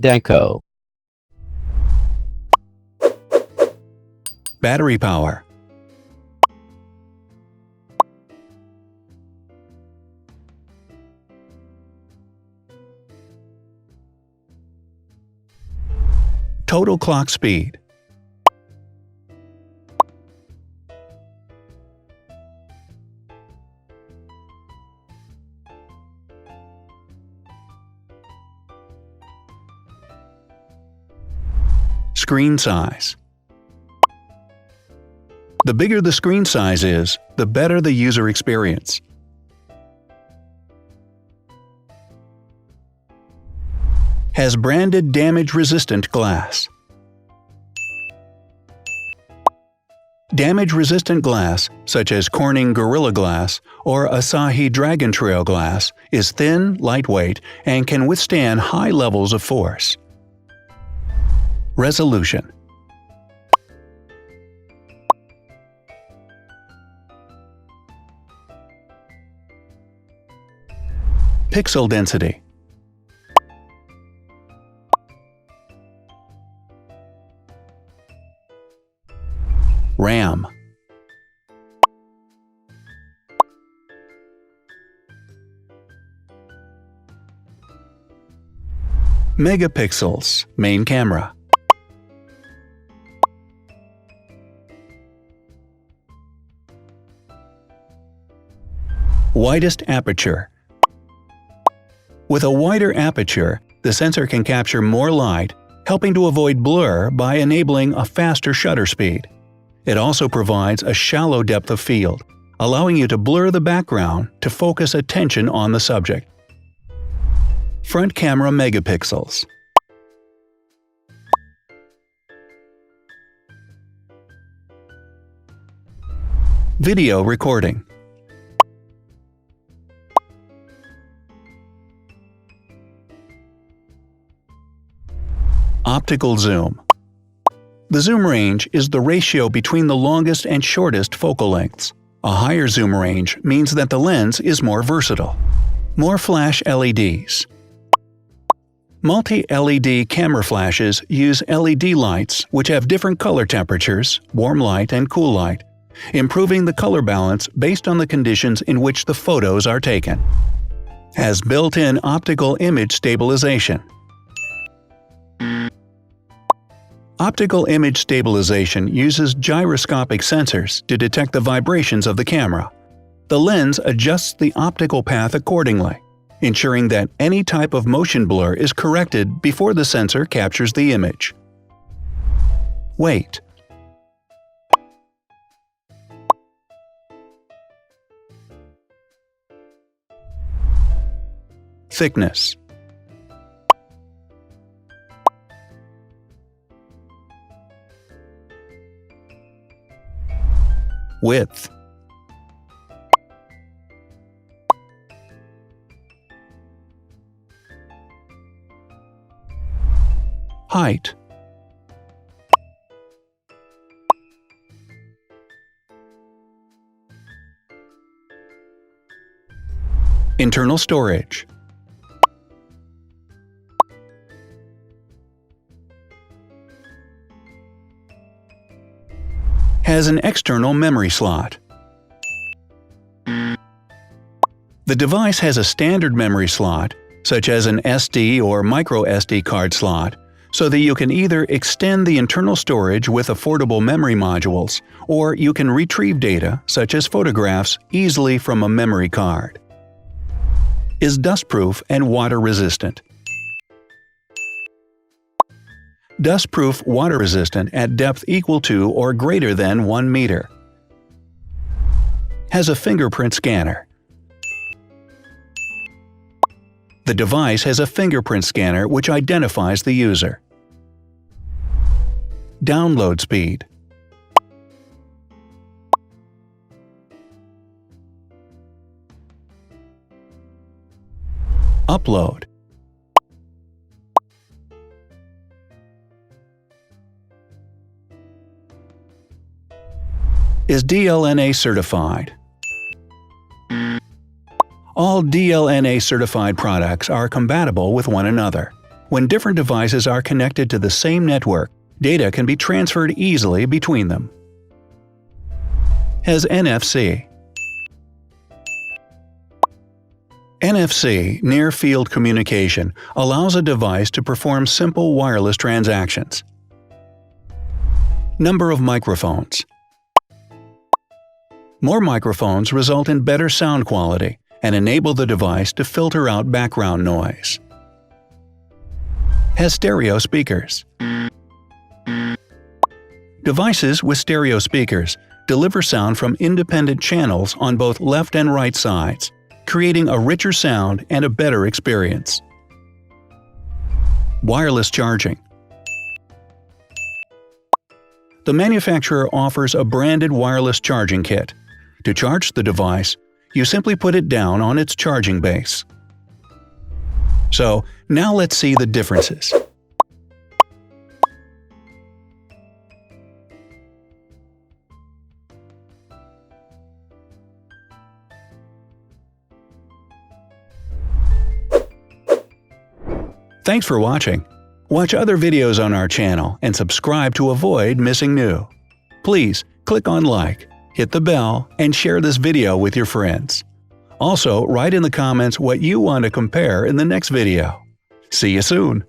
Zhdanko. Battery power. Total clock speed. Screen size. The bigger the screen size is, the better the user experience. Has branded damage-resistant glass. Damage-resistant glass, such as Corning Gorilla Glass or Asahi Dragon Trail glass, is thin, lightweight, and can withstand high levels of force. Resolution. Pixel density. RAM. Megapixels, main camera. Widest aperture. With a wider aperture, the sensor can capture more light, helping to avoid blur by enabling a faster shutter speed. It also provides a shallow depth of field, allowing you to blur the background to focus attention on the subject. Front camera megapixels. Video recording. Optical zoom. The zoom range is the ratio between the longest and shortest focal lengths. A higher zoom range means that the lens is more versatile. More flash LEDs. Multi-LED camera flashes use LED lights which have different color temperatures, warm light and cool light, improving the color balance based on the conditions in which the photos are taken. Has built-in optical image stabilization. Optical image stabilization uses gyroscopic sensors to detect the vibrations of the camera. The lens adjusts the optical path accordingly, ensuring that any type of motion blur is corrected before the sensor captures the image. Weight. Thickness. Width. Height. Internal storage. Has an external memory slot. The device has a standard memory slot, such as an SD or micro SD card slot, so that you can either extend the internal storage with affordable memory modules, or you can retrieve data, such as photographs, easily from a memory card. Is dustproof and water-resistant. Dustproof water-resistant at depth equal to or greater than 1 meter. Has a fingerprint scanner. The device has a fingerprint scanner which identifies the user. Download speed. Upload. Is DLNA certified. All DLNA certified products are compatible with one another. When different devices are connected to the same network, data can be transferred easily between them. Has NFC. NFC, Near Field Communication, allows a device to perform simple wireless transactions. Number of microphones. More microphones result in better sound quality and enable the device to filter out background noise. Has stereo speakers. Devices with stereo speakers deliver sound from independent channels on both left and right sides, creating a richer sound and a better experience. Wireless charging. The manufacturer offers a branded wireless charging kit. To charge the device, you simply put it down on its charging base. So, now let's see the differences. Thanks for watching. Watch other videos on our channel and subscribe to avoid missing new. Please click on like, hit the bell, and share this video with your friends. Also, write in the comments what you want to compare in the next video. See you soon!